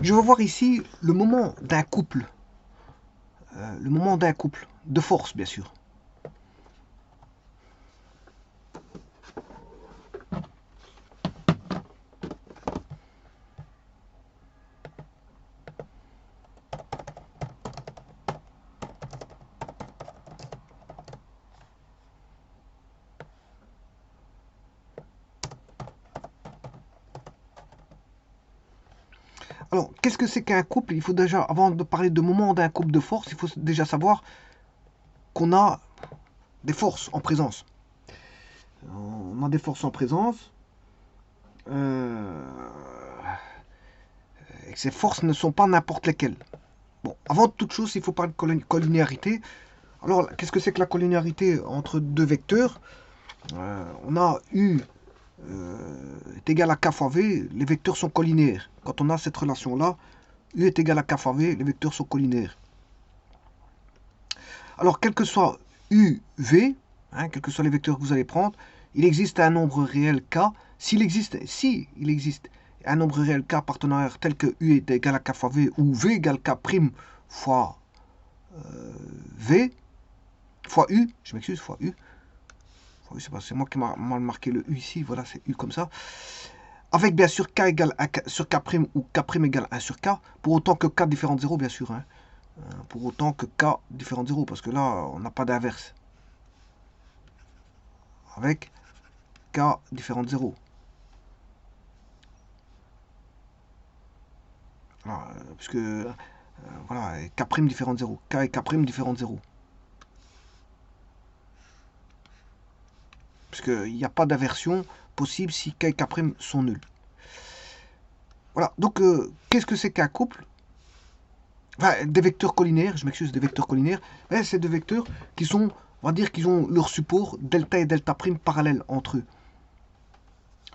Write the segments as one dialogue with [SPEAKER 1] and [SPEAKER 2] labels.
[SPEAKER 1] Je veux voir ici le moment d'un couple. Le moment d'un couple. De force, bien sûr. Alors, qu'est-ce que c'est qu'un couple? Il faut déjà, avant de parler de moment d'un couple de force, il faut déjà savoir qu'on a des forces en présence. On a des forces en présence. Et que ces forces ne sont pas n'importe lesquelles. Bon, avant toute chose, il faut parler de collinéarité. Alors, qu'est-ce que c'est que la collinéarité entre deux vecteurs? On a U est égal à K fois V, les vecteurs sont collinaires. Quand on a cette relation-là, U est égal à K fois V, les vecteurs sont collinaires. Alors, quel que soit U, V, quels que soient les vecteurs que vous allez prendre, il existe un nombre réel K. Si il existe un nombre réel K partenaire tel que U est égal à K fois V, ou V égale K prime fois V, fois U, je m'excuse, fois U, c'est moi qui m'a mal marqué le U ici, voilà, c'est U comme ça. Avec bien sûr K égale 1 sur K prime ou K prime égale 1 sur K, pour autant que K différent de 0, bien sûr. Pour autant que K différent de 0, parce que là, on n'a pas d'inverse. Avec K différent de 0. Voilà, puisque, voilà, K prime différent de 0. K et K prime différent de 0. Puisqu'il n'y a pas d'inversion possible si K et K prime sont nuls. Voilà, donc qu'est-ce que c'est qu'un couple? Enfin, des vecteurs collinaires, je m'excuse, des vecteurs collinaires, c'est des vecteurs qui sont, on va dire qu'ils ont leur support delta et delta prime parallèles entre eux.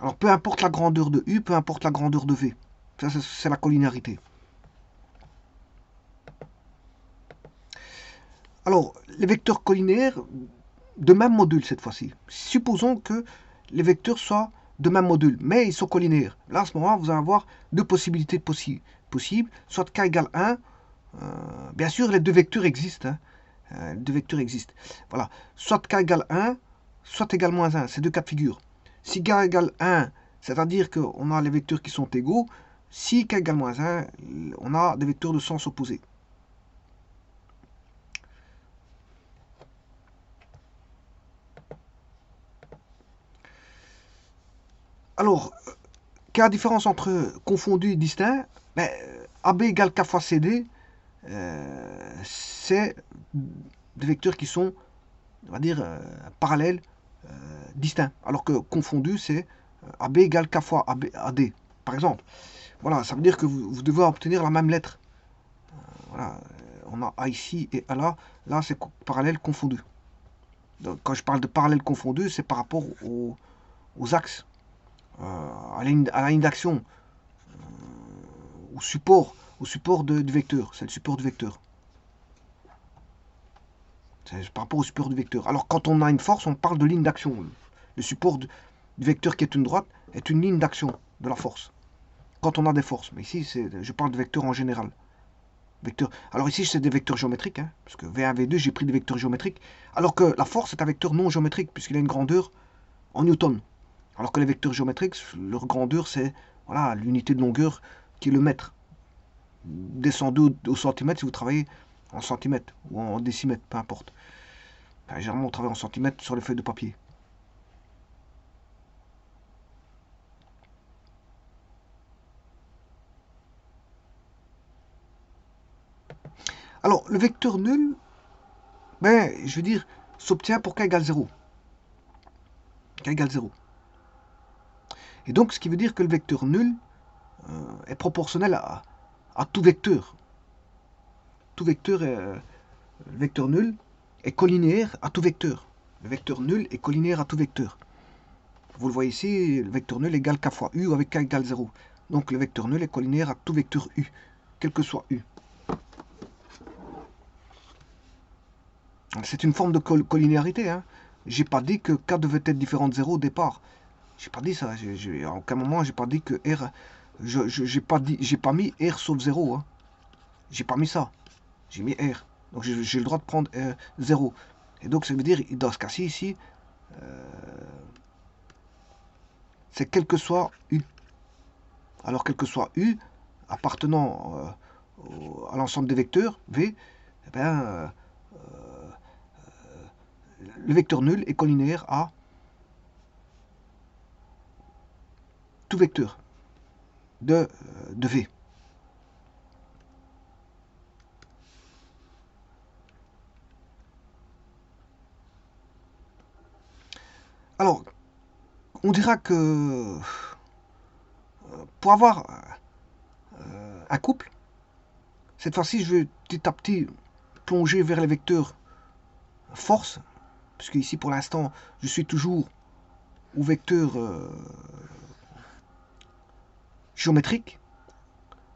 [SPEAKER 1] Alors peu importe la grandeur de U, peu importe la grandeur de V. Ça, c'est la collinarité. Alors, les vecteurs collinaires de même module cette fois-ci. Supposons que les vecteurs soient de même module, mais ils sont collinaires. Là, à ce moment-là, vous allez avoir deux possibilités possibles. Soit K égale 1, bien sûr, les deux vecteurs existent. Les deux vecteurs existent. Voilà. Soit K égale 1, soit égal moins 1. C'est deux cas de figure. Si K égale 1, c'est-à-dire qu'on a les vecteurs qui sont égaux. Si K égale moins 1, on a des vecteurs de sens opposé. Alors, quelle est la différence entre confondu et distinct? Ben, AB égale K fois CD, c'est des vecteurs qui sont, on va dire, parallèles, distincts. Alors que confondu, c'est AB égale K fois AD, par exemple. Voilà, ça veut dire que vous devez obtenir la même lettre. Voilà, on a A ici et A là. Là, c'est parallèle confondu. Donc, quand je parle de parallèle confondu, c'est par rapport aux axes, à la ligne d'action, au support du vecteur. C'est le support du vecteur. C'est par rapport au support du vecteur. Alors quand on a une force, on parle de ligne d'action. Le support du vecteur qui est une droite est une ligne d'action de la force. Quand on a des forces. Mais ici, je parle de vecteurs en général. Vecteur. Alors ici, c'est des vecteurs géométriques, parce que V1, V2, j'ai pris des vecteurs géométriques. Alors que la force est un vecteur non géométrique, puisqu'il a une grandeur en newton. Alors que les vecteurs géométriques, leur grandeur, c'est voilà, l'unité de longueur qui est le mètre. Descendez au centimètre si vous travaillez en centimètres ou en décimètres, peu importe. Enfin, généralement, on travaille en centimètres sur les feuilles de papier. Alors, le vecteur nul, je veux dire, s'obtient pour k égale 0. K égale 0. Et donc, ce qui veut dire que le vecteur nul est proportionnel à tout vecteur. Tout vecteur, le vecteur nul est collinéaire à tout vecteur. Le vecteur nul est collinéaire à tout vecteur. Vous le voyez ici, le vecteur nul égale k fois u avec k égale 0. Donc le vecteur nul est collinéaire à tout vecteur u, quel que soit u. C'est une forme de collinéarité. J'ai pas dit que k devait être différent de 0 au départ. J'ai pas dit ça. À aucun moment, j'ai pas dit que R j'ai pas mis R sauf 0. Hein. J'ai pas mis ça. J'ai mis R. Donc j'ai le droit de prendre 0. Et donc ça veut dire, dans ce cas-ci, ici, c'est quel que soit U. Alors quel que soit U, appartenant à l'ensemble des vecteurs, V, eh bien, le vecteur nul est collinaire à tout vecteur de V. Alors, on dira que pour avoir un couple, cette fois-ci, je vais petit à petit plonger vers les vecteurs force, puisque ici, pour l'instant, je suis toujours au vecteur géométrique,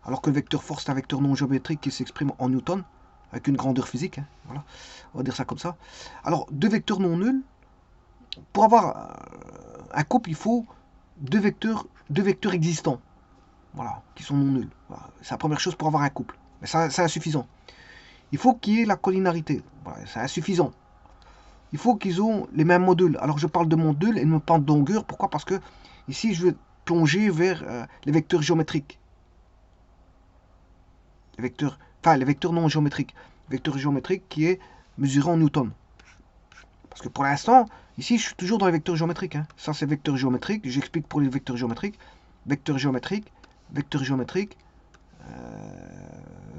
[SPEAKER 1] alors que le vecteur force est un vecteur non géométrique qui s'exprime en newton, avec une grandeur physique. Hein, voilà, on va dire ça comme ça. Alors, deux vecteurs non nuls, pour avoir un couple, il faut deux vecteurs existants, voilà, qui sont non nuls. Voilà. C'est la première chose pour avoir un couple. Mais c'est insuffisant. Il faut qu'il y ait la collinarité. Voilà, c'est insuffisant. Il faut qu'ils aient les mêmes modules. Alors je parle de modules et non pas de longueur. Pourquoi? Parce que ici je vais plonger vers les vecteurs géométriques. Les vecteurs non géométriques. Vecteur géométrique qui est mesuré en newton. Parce que pour l'instant, ici je suis toujours dans les vecteurs géométriques. Hein. Ça c'est vecteur géométrique. J'explique pour les vecteurs géométriques. Vecteur géométrique, vecteur géométrique,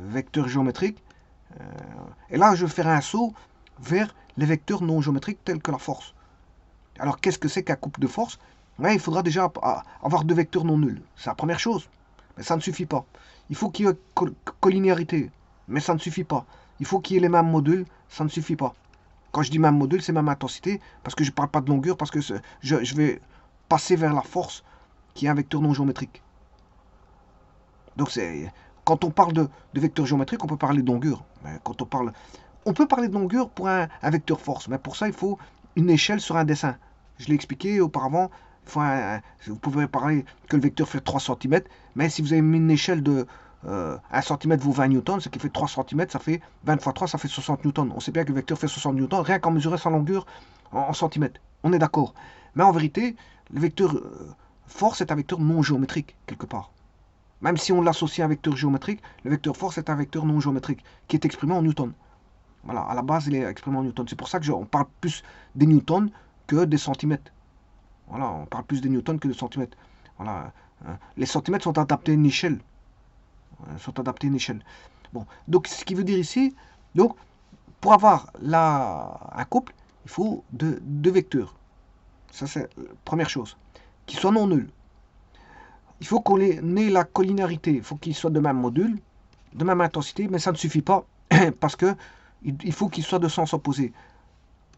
[SPEAKER 1] vecteur géométrique. Et là je vais faire un saut vers les vecteurs non géométriques tels que la force. Alors qu'est-ce que c'est qu'un couple de force? Ouais, il faudra déjà avoir deux vecteurs non nuls. C'est la première chose. Mais ça ne suffit pas. Il faut qu'il y ait collinéarité. Mais ça ne suffit pas. Il faut qu'il y ait les mêmes modules. Ça ne suffit pas. Quand je dis même module, c'est même intensité. Parce que je ne parle pas de longueur. Parce que je vais passer vers la force qui est un vecteur non géométrique. Donc quand on parle de vecteur géométrique, on peut parler de longueur. Mais quand on peut parler de longueur pour un vecteur force. Mais pour ça, il faut une échelle sur un dessin. Je l'ai expliqué auparavant. Vous pouvez parler que le vecteur fait 3 cm, mais si vous avez mis une échelle de 1 cm vaut 20 newtons, ce qui fait 3 cm, ça fait 20 fois 3, ça fait 60 newtons. On sait bien que le vecteur fait 60 newtons, rien qu'en mesurer sa longueur en centimètres. On est d'accord. Mais en vérité, le vecteur force est un vecteur non géométrique, quelque part. Même si on l'associe à un vecteur géométrique, le vecteur force est un vecteur non géométrique, qui est exprimé en newtons. Voilà, à la base, il est exprimé en newtons. C'est pour ça qu'on parle plus des newtons que des centimètres. Voilà, on parle plus des newtons que des centimètres. Voilà, les centimètres sont adaptés à une échelle. Bon, donc ce qui veut dire ici, donc pour avoir un couple, il faut deux vecteurs. Ça c'est la première chose. Qui soient non nuls. Il faut qu'on ait la collinarité. Il faut qu'ils soient de même module, de même intensité, mais ça ne suffit pas parce que il faut qu'ils soient de sens opposé.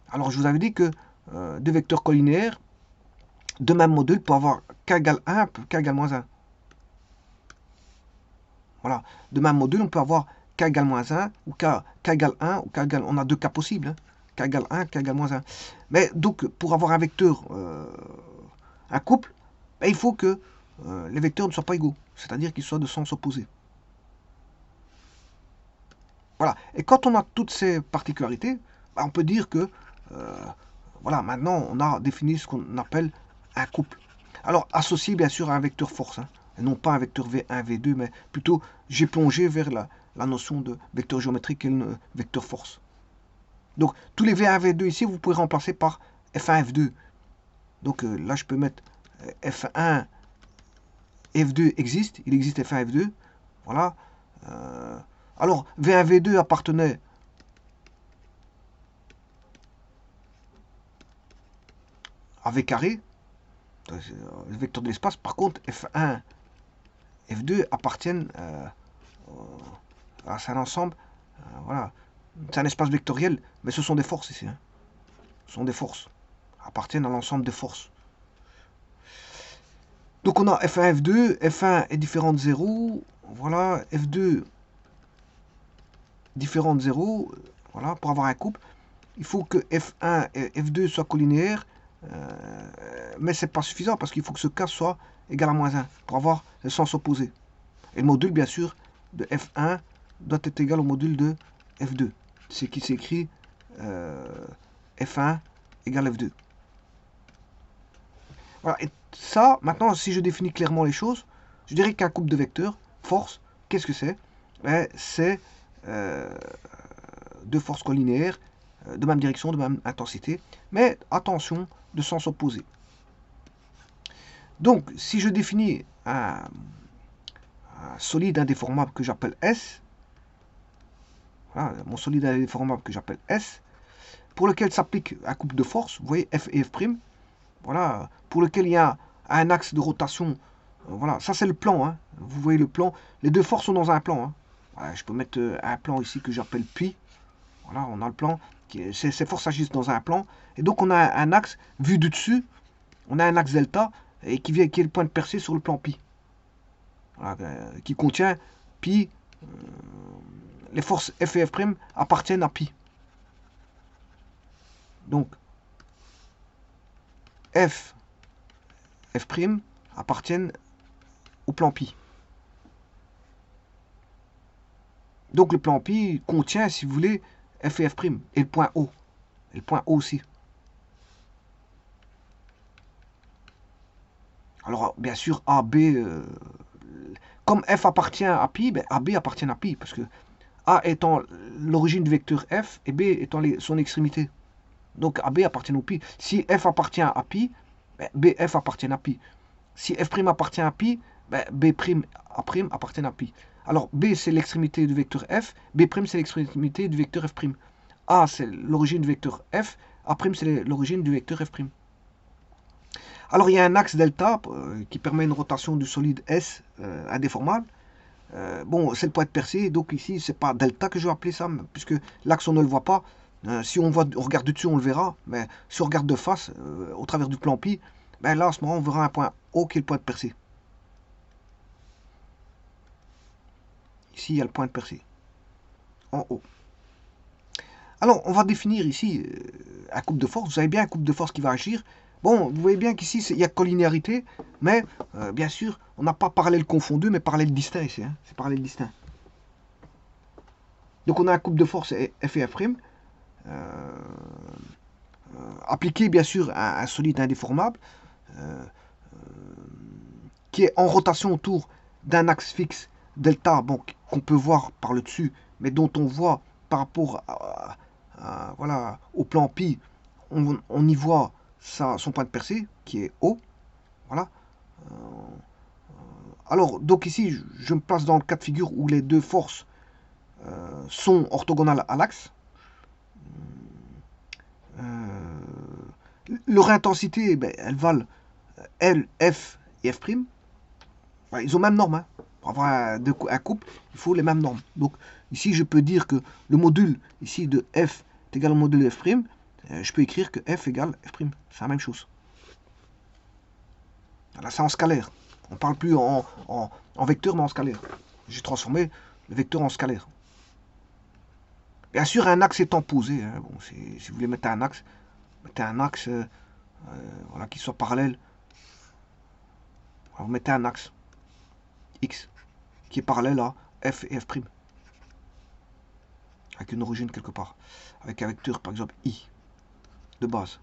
[SPEAKER 1] Alors je vous avais dit que deux vecteurs collinaires de même module pour avoir k égale 1, k égale moins 1. Voilà. De même module, on peut avoir k égale moins 1, ou k égale 1, ou k égale... On a deux cas possibles. Hein. K égale 1, k égale moins 1. Mais donc, pour avoir un vecteur, un couple, ben, il faut que les vecteurs ne soient pas égaux. C'est-à-dire qu'ils soient de sens opposé. Voilà. Et quand on a toutes ces particularités, ben, on peut dire que, voilà, maintenant, on a défini ce qu'on appelle un couple. Alors, associé bien sûr à un vecteur force, hein, et non pas un vecteur V1, V2, mais plutôt j'ai plongé vers la notion de vecteur géométrique et le vecteur force. Donc, tous les V1, V2 ici, vous pouvez remplacer par F1, F2. Donc là, je peux mettre F1, F2 existe, il existe F1, F2. Voilà. Alors, V1, V2 appartenait à V carré, le vecteur de l'espace. Par contre, F1, F2 appartiennent à un ensemble. Voilà. C'est un espace vectoriel, mais ce sont des forces ici. Hein. Ce sont des forces. Appartiennent à l'ensemble des forces. Donc on a F1, F2. F1 est différent de 0. Voilà. F2 différent de 0. Voilà. Pour avoir un couple, il faut que F1 et F2 soient collinéaires mais c'est pas suffisant parce qu'il faut que ce K soit égal à moins 1 pour avoir le sens opposé. Et le module, bien sûr, de F1 doit être égal au module de F2. C'est qui s'écrit F1 égale F2. Voilà. Et ça, maintenant, si je définis clairement les choses, je dirais qu'un couple de vecteurs, force, qu'est-ce que c'est? C'est deux forces collinéaires de même direction, de même intensité, mais attention, de sens opposé. Donc, si je définis un solide indéformable que j'appelle S, voilà, mon solide indéformable que j'appelle S, pour lequel s'applique un couple de forces, vous voyez F et F', voilà, pour lequel il y a un axe de rotation, voilà, ça c'est le plan, hein. Vous voyez le plan, les deux forces sont dans un plan, hein. Voilà, je peux mettre un plan ici que j'appelle pi, voilà, on a le plan, ces forces agissent dans un plan, et donc on a un axe vu du dessus, on a un axe delta, et qui est le point de percée sur le plan pi, voilà, qui contient pi, les forces F et F' appartiennent à pi. Donc, F, F' appartiennent au plan pi. Donc le plan pi contient, si vous voulez, F et F', et le point O. Et le point O aussi. Alors, bien sûr, AB, comme F appartient à pi, ben AB appartient à pi, parce que A étant l'origine du vecteur F, et B étant son extrémité. Donc AB appartient au pi. Si F appartient à pi, ben BF appartient à pi. Si F' appartient à pi, ben B' appartient à pi. Alors B c'est l'extrémité du vecteur F, B' c'est l'extrémité du vecteur F'. A c'est l'origine du vecteur F, A' c'est l'origine du vecteur F'. Alors il y a un axe delta qui permet une rotation du solide S indéformable. Bon, c'est le point de percée, donc ici c'est pas delta que je vais appeler ça, puisque l'axe on ne le voit pas. Si on regarde du dessus, on le verra, mais si on regarde de face, au travers du plan pi, ben là, à ce moment, on verra un point O qui est le point de percée. Ici, il y a le point de percée, en haut. Alors, on va définir ici un couple de force. Vous avez bien un couple de force qui va agir. Bon, vous voyez bien qu'ici, il y a collinéarité, mais bien sûr, on n'a pas parallèle confondu, mais parallèle distinct ici. Hein, c'est parallèle distinct. Donc, on a un couple de force F et F'. Appliqué bien sûr à un solide indéformable qui est en rotation autour d'un axe fixe delta, bon, qu'on peut voir par le dessus, mais dont on voit par rapport voilà, au plan pi, on y voit son point de percée qui est O. Voilà. Alors, donc ici, je me place dans le cas de figure où les deux forces sont orthogonales à l'axe. Leur intensité, ben, elles valent L, F et F'. Voilà, ils ont même norme. Hein. Pour avoir un couple, il faut les mêmes normes. Donc ici, je peux dire que le module ici de F est égal au module de F'. Je peux écrire que F égale F'. C'est la même chose. Là, c'est en scalaire. On ne parle plus en vecteur, mais en scalaire. J'ai transformé le vecteur en scalaire. Bien sûr, un axe étant posé. Hein, bon, si vous voulez mettre un axe, mettez un axe voilà, qui soit parallèle. Alors, vous mettez un axe X qui est parallèle à F et F'. Avec une origine quelque part. Avec un vecteur, par exemple, I de base.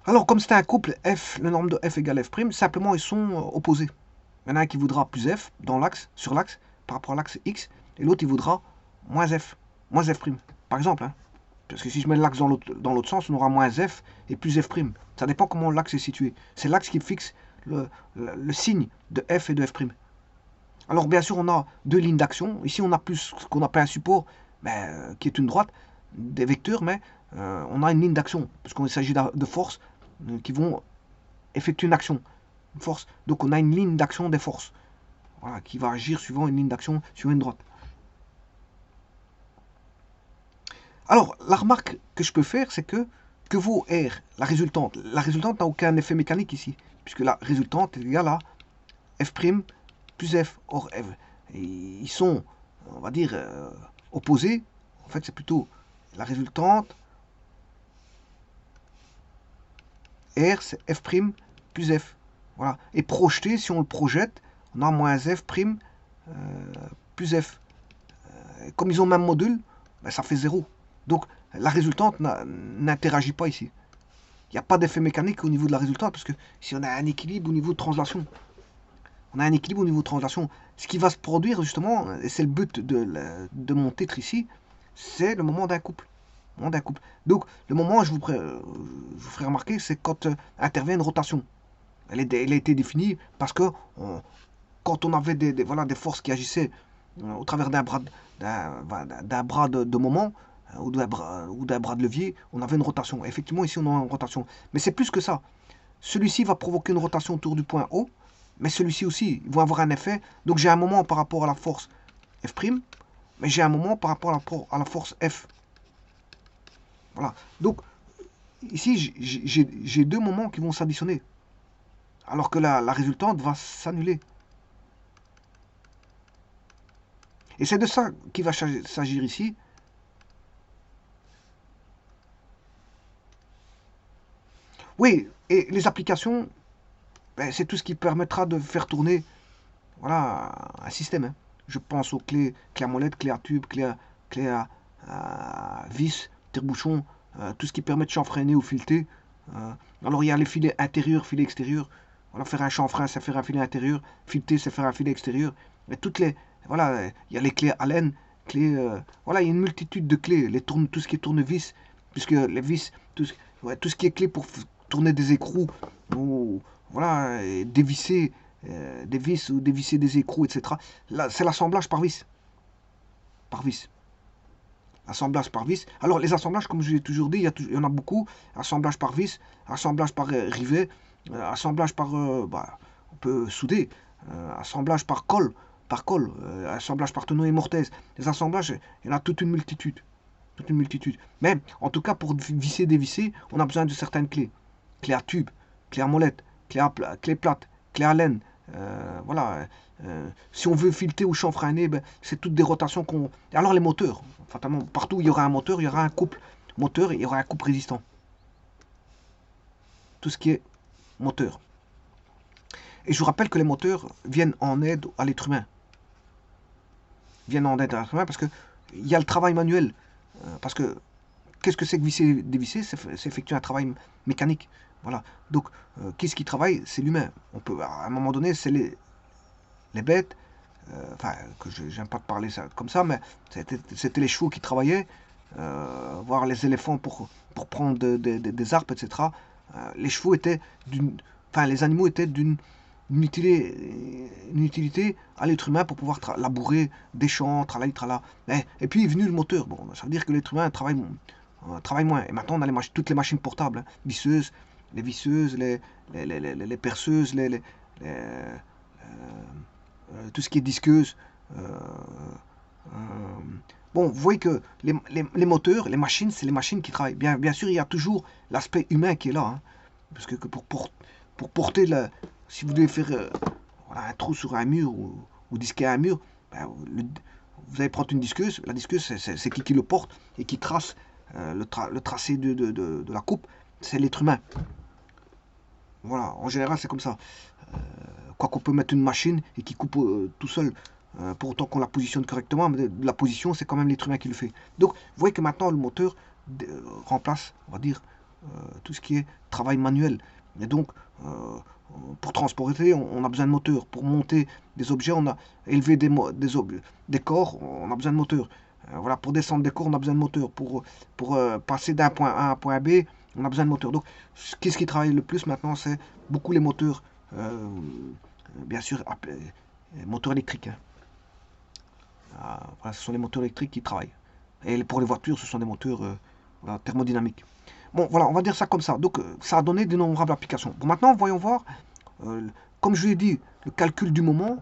[SPEAKER 1] Alors, comme c'est un couple F, le norme de F égale F', simplement ils sont opposés. Il y en a un qui voudra plus F dans l'axe, sur l'axe, par rapport à l'axe X, et l'autre il voudra moins F, par exemple. Hein. Parce que si je mets l'axe dans l'autre sens, on aura moins F et plus F'. Ça dépend comment l'axe est situé. C'est l'axe qui fixe le signe de F et de F'. Alors bien sûr, on a deux lignes d'action. Ici, on a plus ce qu'on appelle un support, qui est une droite, des vecteurs, mais on a une ligne d'action, parce qu'il s'agit de forces qui vont effectuer une action, une force. Donc on a une ligne d'action des forces, voilà, qui va agir suivant une ligne d'action sur une droite. Alors, la remarque que je peux faire, c'est que vaut R, la résultante n'a aucun effet mécanique ici, puisque la résultante est égale à F' plus F. Or, F, ils sont, on va dire, opposé, en fait, c'est plutôt la résultante. R, c'est F' plus F. Voilà. Et projeté, si on le projette, on a moins F' plus F. Et comme ils ont le même module, ben, ça fait 0. Donc, la résultante n'interagit pas ici. Il n'y a pas d'effet mécanique au niveau de la résultante, parce que si on a un équilibre au niveau de translation, on a un équilibre au niveau de translation. Ce qui va se produire, justement, et c'est le but de mon titre ici, c'est le moment d'un couple. Donc, le moment, je vous ferai remarquer, c'est quand intervient une rotation. Elle a été définie parce que quand on avait voilà, des forces qui agissaient au travers d'un bras, de moment ou d'un bras de levier, on avait une rotation. Effectivement, ici, on a une rotation. Mais c'est plus que ça. Celui-ci va provoquer une rotation autour du point O, mais celui-ci aussi, ils vont avoir un effet. Donc, j'ai un moment par rapport à la force F', mais j'ai un moment par rapport à la force F. Voilà. Donc, ici, j'ai deux moments qui vont s'additionner. Alors que la résultante va s'annuler. Et c'est de ça qui va s'agir ici. Oui, et les applications, ben, c'est tout ce qui permettra de faire tourner voilà, un système. Hein. Je pense aux clés à molette, clés à tube, clés à vis, tire-bouchon, tout ce qui permet de chanfreiner ou fileter. Alors il y a les filets intérieurs, filets extérieurs. Voilà, faire un chanfrein, c'est faire un filet intérieur. Fileter, c'est faire un filet extérieur. Mais toutes les, voilà, il y a les clés Allen, voilà, il y a une multitude de clés. Tout ce qui est tournevis, puisque les vis, tout ce qui est clé pour tourner des écrous ou voilà, dévisser des vis ou dévisser des écrous, etc. Là, c'est l'assemblage par vis. Par vis. Assemblage par vis. Alors, les assemblages, comme je l'ai toujours dit, il y en a beaucoup. Assemblage par vis, assemblage par rivet, assemblage par. On peut souder. Assemblage par colle. Assemblage par tonneau et mortaise. Les assemblages, il y en a toute une multitude. Toute une multitude. Mais, en tout cas, pour visser, dévisser, on a besoin de certaines clés. Clé à tube, clé à molette, clé plate, clé à laine. Voilà. Si on veut fileter ou chanfreiner, ben, c'est toutes des rotations qu'on. Alors les moteurs, fatalement, partout où il y aura un moteur, il y aura un couple moteur et il y aura un couple résistant. Tout ce qui est moteur. Et je vous rappelle que les moteurs viennent en aide à l'être humain. Viennent en aide à l'être humain parce qu'il y a le travail manuel. Parce que qu'est-ce que c'est que visser, dévisser? C'est effectuer un travail mécanique. Voilà. Donc, qu'est-ce qui travaille? C'est l'humain. On peut, à un moment donné, c'est les bêtes, enfin, que j'aime pas te parler ça comme ça, mais c'était les chevaux qui travaillaient, voir les éléphants pour prendre des arbres, etc. Les chevaux étaient enfin, les animaux étaient d'une utilité à l'être humain pour pouvoir labourer des champs, tralala, tralala. Et puis est venu le moteur. Bon, ça veut dire que l'être humain travaille moins. Et maintenant, on a toutes les machines portables, hein, visseuses, les perceuses, tout ce qui est disqueuse. Bon, vous voyez que les moteurs, les machines, c'est les machines qui travaillent. Bien sûr, il y a toujours l'aspect humain qui est là. Hein, parce que pour porter si vous devez faire voilà, un trou sur un mur ou disquer un mur, ben, vous allez prendre une disqueuse. La disqueuse, c'est qui le porte et qui trace le tracé de la coupe. C'est l'être humain. Voilà, en général, c'est comme ça. Quoi qu'on peut mettre une machine et qui coupe tout seul, pour autant qu'on la positionne correctement, mais la position, c'est quand même l'être humain qui le fait. Donc, vous voyez que maintenant, le moteur remplace, on va dire, tout ce qui est travail manuel. Et donc, pour transporter, on a besoin de moteur. Pour monter des objets, on a élevé des corps, on a besoin de moteur. Voilà, pour descendre des corps, on a besoin de moteur. Pour passer d'un point A à un point B, on a besoin de moteur. Donc, qu'est-ce qui travaille le plus maintenant? C'est beaucoup les moteurs, bien sûr, moteurs électriques. Hein. Voilà, ce sont les moteurs électriques qui travaillent. Et pour les voitures, ce sont des moteurs voilà, thermodynamiques. Bon, voilà, on va dire ça comme ça. Donc, ça a donné d'innombrables applications. Bon, maintenant, voyons voir, comme je l'ai dit, le calcul du moment,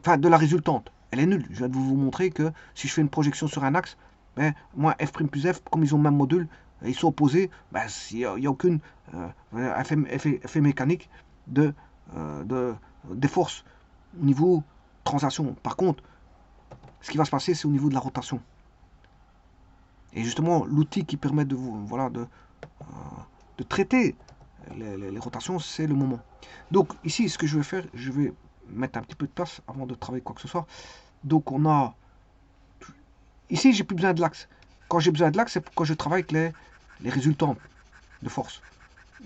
[SPEAKER 1] enfin, de la résultante. Elle est nulle. Je viens de vous montrer que si je fais une projection sur un axe, ben, moi, F' plus F, comme ils ont le même module, ils sont opposés, ben, il n'y a aucun effet mécanique des forces au niveau translation. Par contre, ce qui va se passer, c'est au niveau de la rotation. Et justement, l'outil qui permet de vous, voilà, de traiter les rotations, c'est le moment. Donc ici, ce que je vais faire, je vais mettre un petit peu de place avant de travailler quoi que ce soit. Donc on a... Ici, j'ai plus besoin de l'axe. Quand j'ai besoin de l'axe, c'est quand je travaille avec les résultantes de force.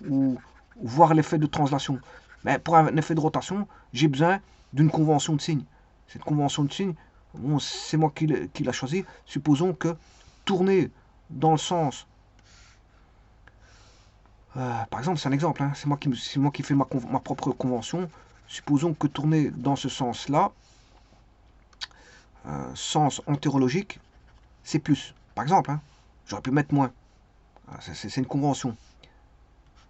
[SPEAKER 1] Ou voir l'effet de translation. Mais pour un effet de rotation, j'ai besoin d'une convention de signe. Cette convention de signe, bon, c'est moi qui l'ai choisi. Supposons que tourner dans le sens... par exemple, c'est un exemple, hein, c'est moi qui fais ma propre convention. Supposons que tourner dans ce sens-là, sens entérologique, c'est plus. Par exemple, hein, j'aurais pu mettre moins. C'est une convention.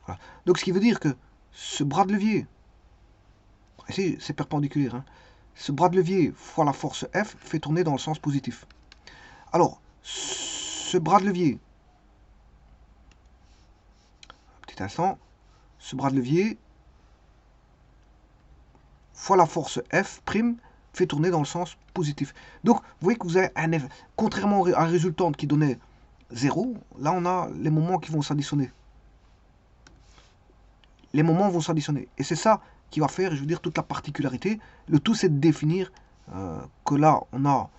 [SPEAKER 1] Voilà. Donc ce qui veut dire que ce bras de levier, ici c'est perpendiculaire, hein, ce bras de levier fois la force F fait tourner dans le sens positif. Alors, ce bras de levier, un petit instant, ce bras de levier fois la force F' fait tourner dans le sens positif. Donc, vous voyez que vous avez un effet. Contrairement à un résultante qui donnait 0, là on a les moments qui vont s'additionner. Les moments vont s'additionner. Et c'est ça qui va faire, je veux dire, toute la particularité. Le tout, c'est de définir que là, on a,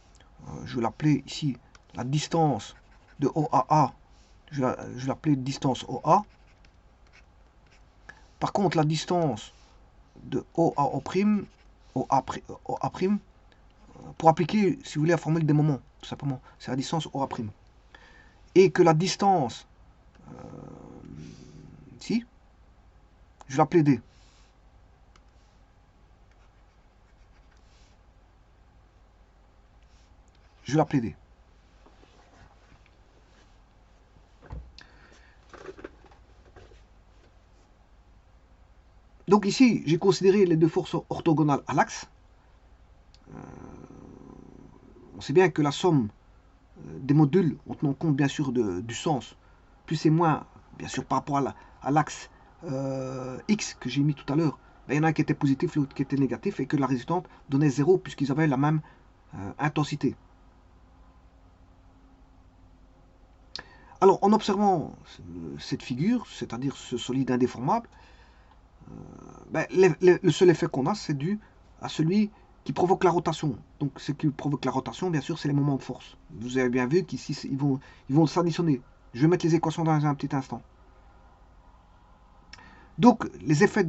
[SPEAKER 1] je vais l'appeler ici, la distance de O à A. Je vais l'appeler distance OA. Par contre, la distance de O à O', OA', pour appliquer, si vous voulez, la formule des moments, tout simplement, c'est la distance OA'. Et que la distance, ici, je vais l'appeler D. Je vais l'appeler D. Donc ici, j'ai considéré les deux forces orthogonales à l'axe. On sait bien que la somme des modules, en tenant compte bien sûr du sens, plus et moins, bien sûr par rapport à l'axe X que j'ai mis tout à l'heure, ben, il y en a un qui était positif, l'autre qui était négatif, et que la résultante donnait 0 puisqu'ils avaient la même intensité. Alors en observant cette figure, c'est-à-dire ce solide indéformable, ben, le seul effet qu'on a, c'est dû à celui qui provoque la rotation. Donc ce qui provoque la rotation, bien sûr, c'est les moments de force. Vous avez bien vu qu'ici, ils vont s'additionner. Je vais mettre les équations dans un petit instant. Donc les effets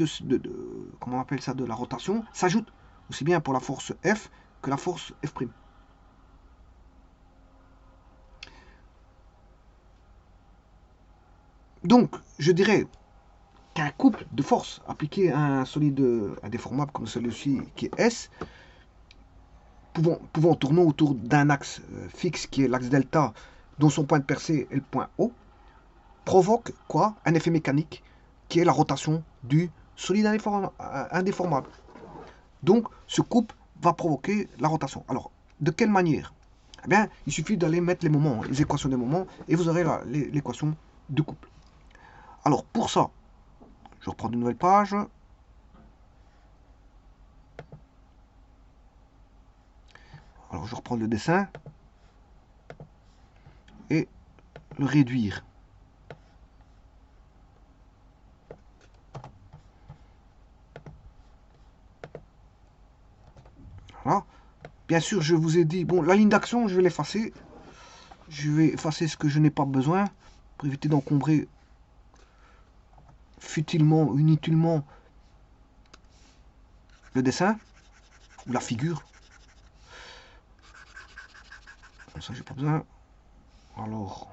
[SPEAKER 1] comment on appelle ça, de la rotation s'ajoutent aussi bien pour la force F que la force F'. Donc je dirais qu'un couple de forces appliqué à un solide indéformable comme celui-ci qui est S, pouvant tourner autour d'un axe fixe qui est l'axe delta, dont son point de percée est le point O, provoque quoi? Un effet mécanique qui est la rotation du solide indéformable. Donc ce couple va provoquer la rotation. Alors, de quelle manière? Eh bien, il suffit d'aller mettre les moments, les équations des moments, et vous aurez l'équation du couple. Alors, pour ça, je reprends une nouvelle page. Alors, je reprends le dessin et le réduire. Voilà. Bien sûr, je vous ai dit, bon, la ligne d'action, je vais l'effacer. Je vais effacer ce que je n'ai pas besoin pour éviter d'encombrer futilement ou inutilement le dessin ou la figure. Comme ça, j'ai pas besoin. Alors,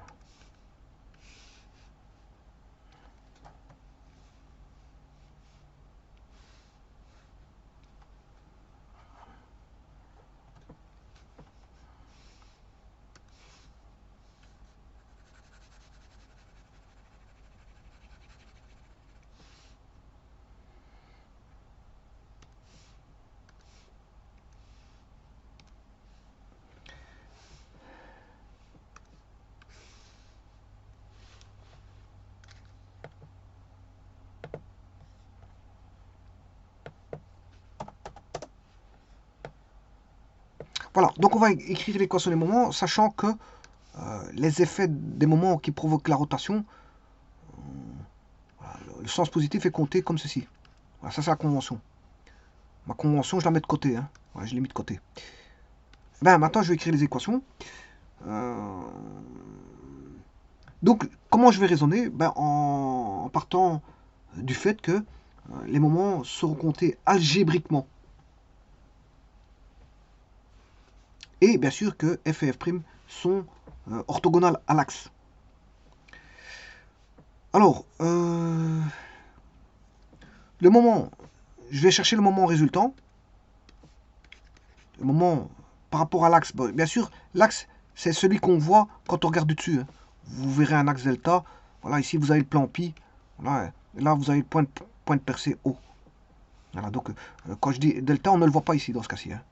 [SPEAKER 1] Voilà, donc on va écrire l'équation des moments, sachant que les effets des moments qui provoquent la rotation, voilà, le sens positif est compté comme ceci. Voilà, ça c'est la convention. Ma convention, je la mets de côté. Hein. Voilà, je l'ai mis de côté. Ben, maintenant, je vais écrire les équations. Donc, comment je vais raisonner? Ben, en partant du fait que les moments seront comptés algébriquement. Et bien sûr que f et f' sont orthogonales à l'axe. Alors, le moment, je vais chercher le moment résultant. Le moment par rapport à l'axe. Bon, bien sûr, l'axe, c'est celui qu'on voit quand on regarde du dessus. Hein. Vous verrez un axe delta. Voilà, ici, vous avez le plan pi. Voilà, et là, vous avez le point de percée O. Voilà, donc, quand je dis delta, on ne le voit pas ici, dans ce cas-ci. Hein.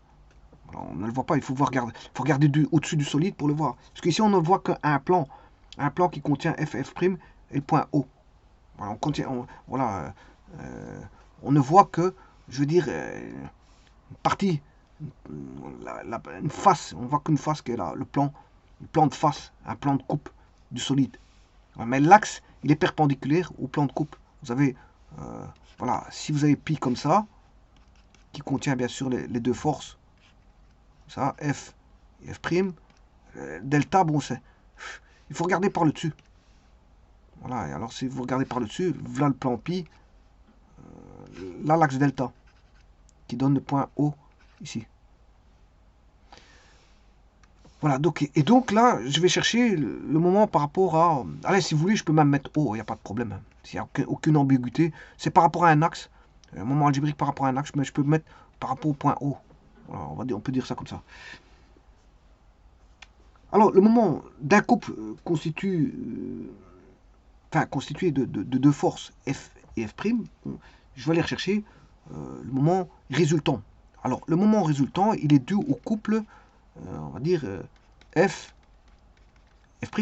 [SPEAKER 1] Voilà, on ne le voit pas, il faut regarder au-dessus du solide pour le voir. Parce qu'ici, on ne voit qu'un plan. Un plan qui contient f, f' et le point O. Voilà, on ne voit que, je veux dire, une partie, une face, on voit qu'une face qui est là, le plan de face, un plan de coupe du solide. Mais l'axe, il est perpendiculaire au plan de coupe. Vous avez, voilà, si vous avez pi comme ça, qui contient bien sûr les deux forces, ça, F et F', delta, bon, c'est, il faut regarder par le dessus. Voilà, et alors si vous regardez par le dessus, voilà le plan pi, là l'axe delta, qui donne le point O ici. Voilà, donc, et donc là, je vais chercher le moment par rapport à... Allez, si vous voulez, je peux même mettre O, il n'y a pas de problème. Hein. Il n'y a aucune ambiguïté. C'est par rapport à un axe, un moment algébrique par rapport à un axe, mais je peux mettre par rapport au point O. Voilà, on peut dire ça comme ça. Alors, le moment d'un couple constitué de deux forces, F et F', je vais aller rechercher le moment résultant. Alors, le moment résultant, il est dû au couple, on va dire, F, F'.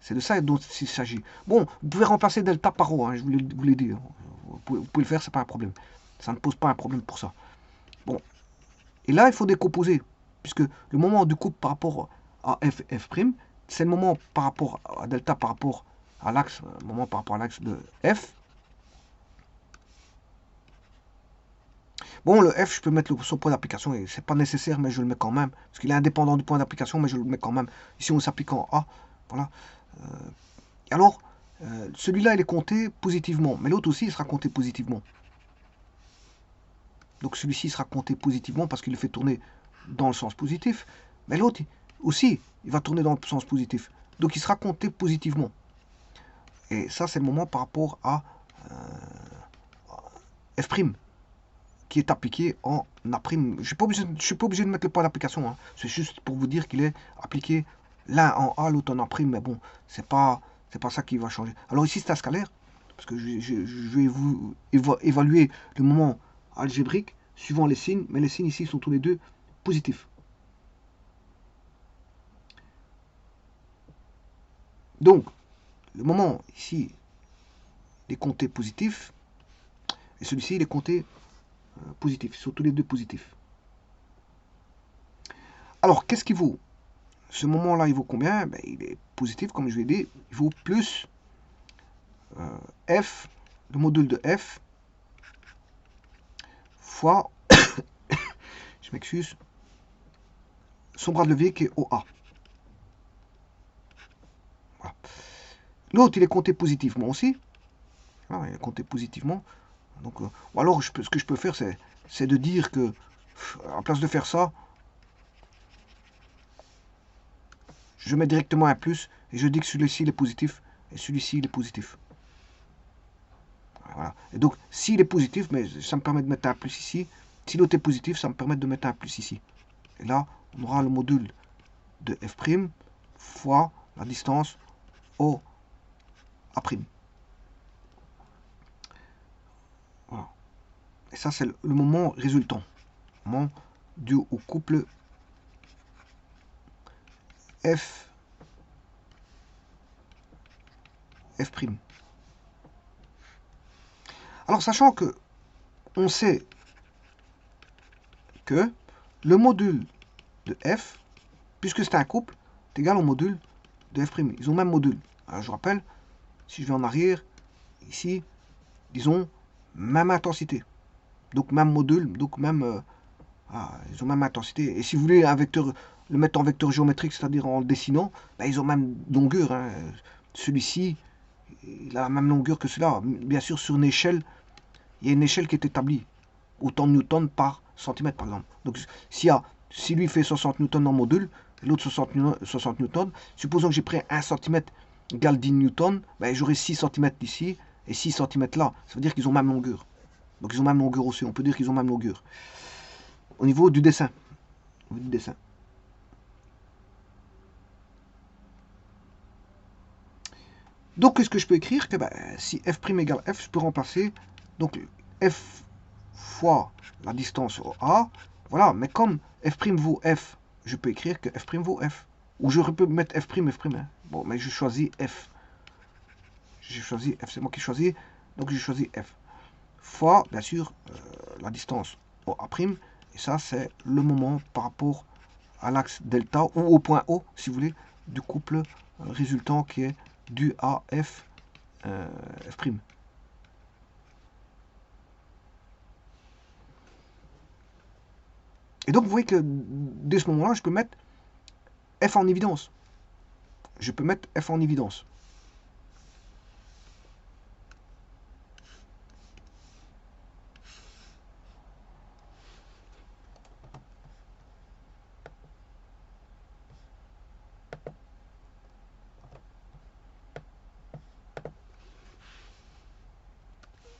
[SPEAKER 1] C'est de ça dont il s'agit. Bon, vous pouvez remplacer delta par O, hein, je vous l'ai dit. Vous pouvez le faire, c'est pas un problème. Ça ne pose pas un problème pour ça. Bon, et là, il faut décomposer, puisque le moment du couple par rapport à F, F', c'est le moment par rapport à delta par rapport à l'axe, moment par rapport à l'axe de F. Bon, le F, je peux mettre son point d'application, et c'est pas nécessaire, mais je le mets quand même, parce qu'il est indépendant du point d'application, mais je le mets quand même. Ici, on s'applique en A, voilà. Alors, celui-là, il est compté positivement, mais l'autre aussi, il sera compté positivement. Donc celui-ci sera compté positivement parce qu'il le fait tourner dans le sens positif, mais l'autre aussi, il va tourner dans le sens positif. Donc il sera compté positivement. Et ça, c'est le moment par rapport à F', qui est appliqué en A'. Je ne suis pas obligé de mettre le point d'application. Hein. C'est juste pour vous dire qu'il est appliqué l'un en A, l'autre en A', mais bon, c'est pas ça qui va changer. Alors ici, c'est un scalaire, parce que je vais vous évaluer le moment algébrique suivant les signes, mais les signes ici sont tous les deux positifs. Donc, le moment ici, il est compté positif, et celui-ci, il est compté positif. Ils sont tous les deux positifs. Alors, qu'est-ce qu'il vaut? Ce moment-là, il vaut combien? Ben, il est positif, comme je l'ai dit. Il vaut plus F, le module de F, fois, je m'excuse, son bras de levier qui est OA. Voilà. L'autre, il est compté positivement aussi. Ah, il est compté positivement. Donc, ou alors, ce que je peux faire, c'est de dire que, en place de faire ça, je mets directement un plus et je dis que celui-ci il est positif et celui-ci il est positif. Voilà. Et donc, s'il est positif, mais ça me permet de mettre un plus ici. Si l'autre est positif, ça me permet de mettre un plus ici. Et là, on aura le module de F' fois la distance OA'. Voilà. Et ça, c'est le moment résultant. Le moment dû au couple F'. Alors, sachant que on sait que le module de f, puisque c'est un couple, est égal au module de f'. Ils ont le même module. Alors, je vous rappelle, si je vais en arrière, ici, ils ont même intensité. Donc même module, donc même... ils ont même intensité. Et si vous voulez un vecteur, le mettre en vecteur géométrique, c'est-à-dire en le dessinant, ben, ils ont même longueur. Hein. Celui-ci, il a la même longueur que celui-là. Bien sûr, sur une échelle, il y a une échelle qui est établie. Autant de newtons par centimètre, par exemple. Donc, si lui fait 60 newtons en module, l'autre 60 newtons, supposons que j'ai pris 1 cm égale 10 newtons, ben, j'aurai 6 cm ici et 6 cm là. Ça veut dire qu'ils ont même longueur. Donc, ils ont même longueur aussi. On peut dire qu'ils ont même longueur. Au niveau du dessin. Donc, qu'est-ce que je peux écrire? Que, ben, si f' égale f, je peux remplacer donc f fois la distance au A. Voilà, mais comme f' vaut f, je peux écrire que f' vaut f. Ou je peux mettre f', hein. Bon, mais je choisis f. J'ai choisi f, c'est moi qui choisis. Donc, j'ai choisi f. Fois, bien sûr, la distance au A'. Et ça, c'est le moment par rapport à l'axe delta, ou au point O, si vous voulez, du couple résultant qui est dû à f'. Et donc, vous voyez que dès ce moment-là, je peux mettre f en évidence. Je peux mettre f en évidence.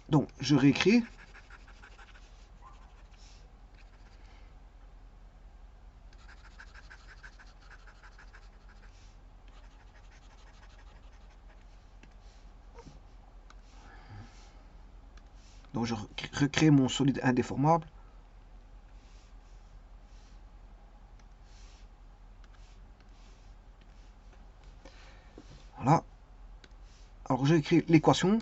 [SPEAKER 1] Donc, je réécris. Donc, je recrée mon solide indéformable. Voilà. Alors, j'ai écrit l'équation.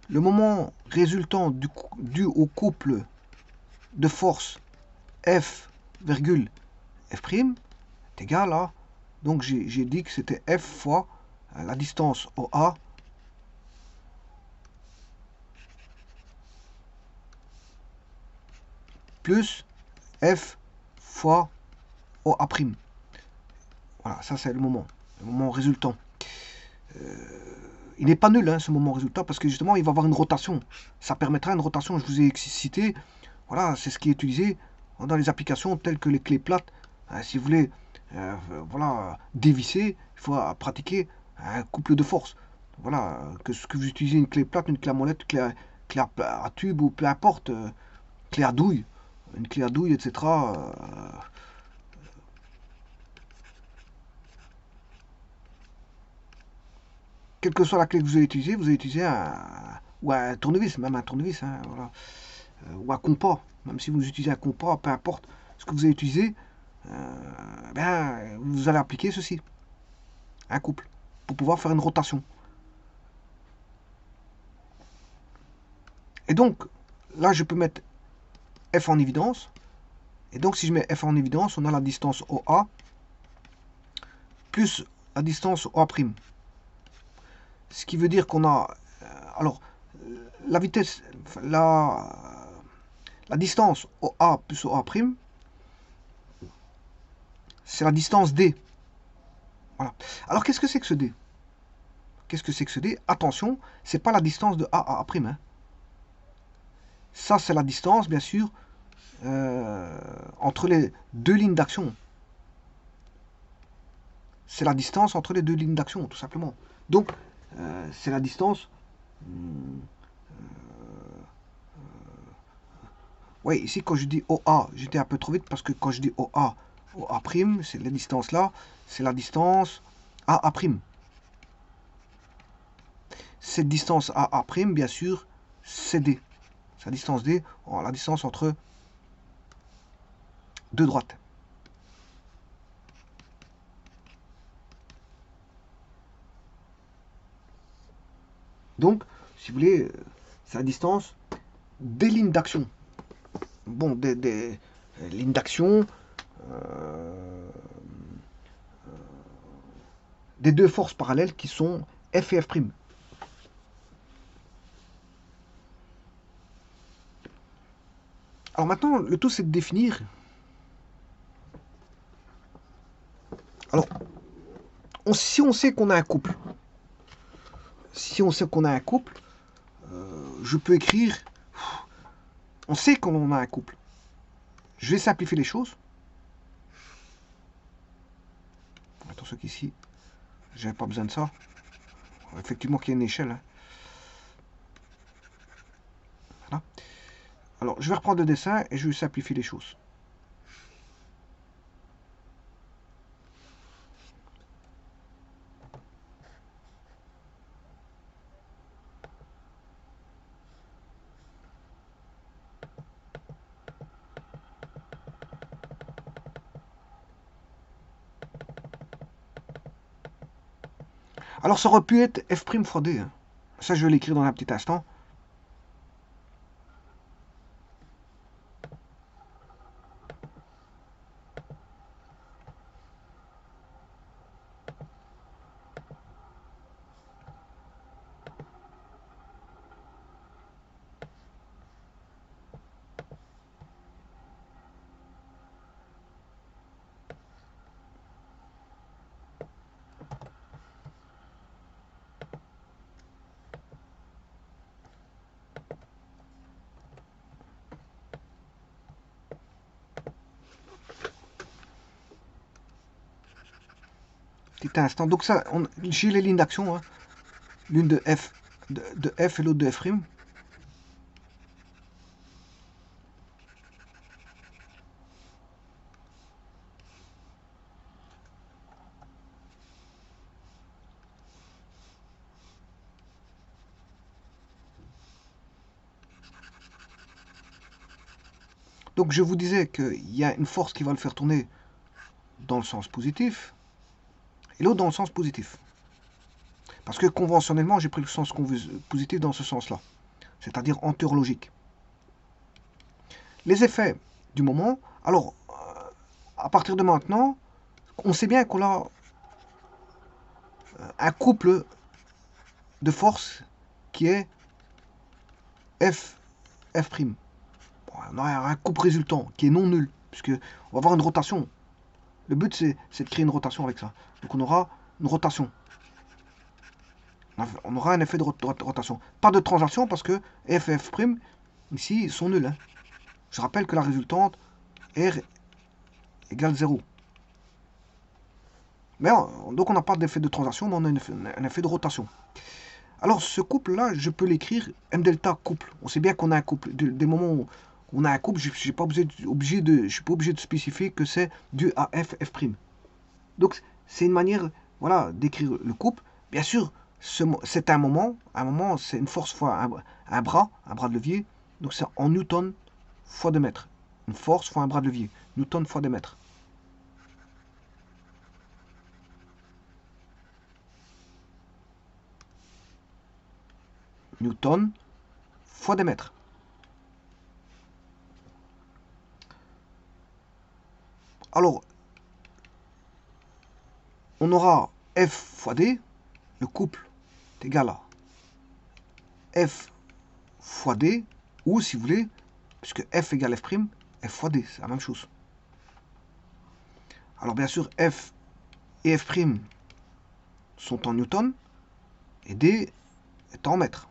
[SPEAKER 1] Le moment résultant dû au couple de force F, F' est égal à... Donc, j'ai dit que c'était F fois la distance au A plus F fois OA'. Voilà, ça c'est le moment résultant. Il n'est pas nul, hein, ce moment résultat, parce que justement, il va avoir une rotation. Ça permettra une rotation, je vous ai cité, voilà, c'est ce qui est utilisé dans les applications telles que les clés plates. Si vous voulez voilà, dévisser, il faut pratiquer un couple de force. Voilà, que vous utilisez une clé plate, une clé à molette, une clé à tube, ou peu importe, clé à douille, une clé à douille, etc. Quelle que soit la clé que vous allez utiliser ou un tournevis, même un tournevis, hein, voilà. Ou un compas, même si vous utilisez un compas, peu importe ce que vous allez utiliser, ben, vous allez appliquer ceci, un couple, pour pouvoir faire une rotation. Et donc, là, je peux mettre F en évidence. Et donc, si je mets F en évidence, on a la distance OA plus la distance OA'. Ce qui veut dire qu'on a... alors, la vitesse... La distance OA plus OA', c'est la distance D. Voilà. Alors, qu'est-ce que c'est que ce D? Qu'est-ce que c'est que ce D? Attention, c'est pas la distance de A à A'. Hein. Ça, c'est la distance, bien sûr, entre les deux lignes d'action. C'est la distance entre les deux lignes d'action, tout simplement. Donc, c'est la distance... oui, ici, quand je dis OA, j'étais un peu trop vite, parce que quand je dis OA, OA', c'est la distance là, c'est la distance AA'. Cette distance AA', bien sûr, c'est D. C'est la distance D, la distance entre deux droites. Donc, si vous voulez, c'est la distance des lignes d'action. Bon, des lignes d'action, des deux forces parallèles qui sont F et F'. Alors maintenant, le tout c'est de définir. Alors, si on sait qu'on a un couple, je peux écrire, on sait qu'on a un couple. Je vais simplifier les choses. Attention qu'ici, j'avais pas besoin de ça. Effectivement qu'il y a une échelle. Hein. Voilà. Alors, je vais reprendre le dessin et je vais simplifier les choses. Alors, ça aurait pu être F' fois D. Hein. Ça, je vais l'écrire dans un petit instant. Petit instant. Donc ça, j'ai les lignes d'action. Hein. L'une de F, de F et l'autre de F'. Donc je vous disais qu'il y a une force qui va le faire tourner dans le sens positif et l'autre dans le sens positif. Parce que conventionnellement, j'ai pris le sens positif dans ce sens-là, c'est-à-dire antéologique. Les effets du moment, alors, à partir de maintenant, on sait bien qu'on a un couple de forces qui est F'. On a un couple résultant qui est non nul, puisque on va avoir une rotation. Le but, c'est de créer une rotation avec ça. Donc on aura une rotation. On aura un effet de rotation. Pas de transaction parce que F et F' ici sont nuls. Hein. Je rappelle que la résultante R égale 0. Mais donc on n'a pas d'effet de transaction, mais on a un effet de rotation. Alors ce couple-là, je peux l'écrire M delta couple. On sait bien qu'on a un couple. Des moments où on a un couple, je ne suis pas obligé de spécifier que c'est dû à F, F'. Donc c'est une manière voilà, d'écrire le couple. Bien sûr, c'est un moment c'est une force fois un bras de levier. Donc c'est en newton fois 2 mètres. Une force fois un bras de levier. Newton fois 2 mètres. Newton fois 2 mètres. Alors, on aura F fois D, le couple est égal à F fois D, ou si vous voulez, puisque F égale F', F fois D, c'est la même chose. Alors bien sûr, F et F' sont en newton, et D est en mètres.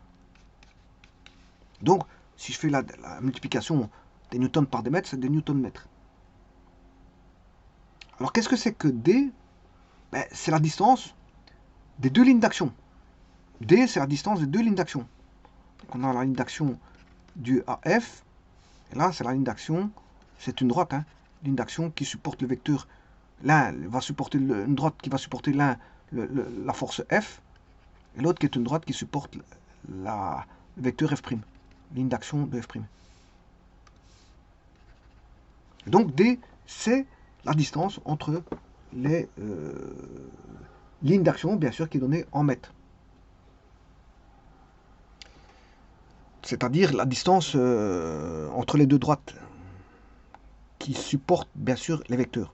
[SPEAKER 1] Donc, si je fais la multiplication des newtons par des mètres, c'est des newtons mètres. Alors qu'est-ce que c'est que D? Ben, c'est la distance des deux lignes d'action. D, c'est la distance des deux lignes d'action. Donc on a la ligne d'action due à F, et là c'est la ligne d'action, c'est une droite, hein, ligne d'action qui supporte le vecteur. L'un va supporter une droite qui va supporter la force F, et l'autre qui est une droite qui supporte le vecteur F', ligne d'action de F'. Donc D, c'est la distance entre les lignes d'action, bien sûr, qui est donnée en mètres. C'est-à-dire la distance entre les deux droites qui supporte bien sûr les vecteurs.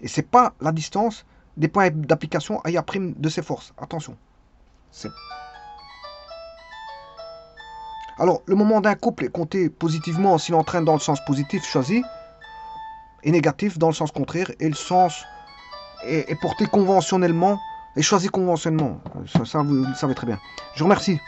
[SPEAKER 1] Et c'est pas la distance des points d'application à IA' de ces forces. Attention. Alors, le moment d'un couple est compté positivement s'il entraîne dans le sens positif choisi et négatif dans le sens contraire, et le sens est porté conventionnellement et choisi conventionnellement. Ça, vous le savez très bien. Je vous remercie.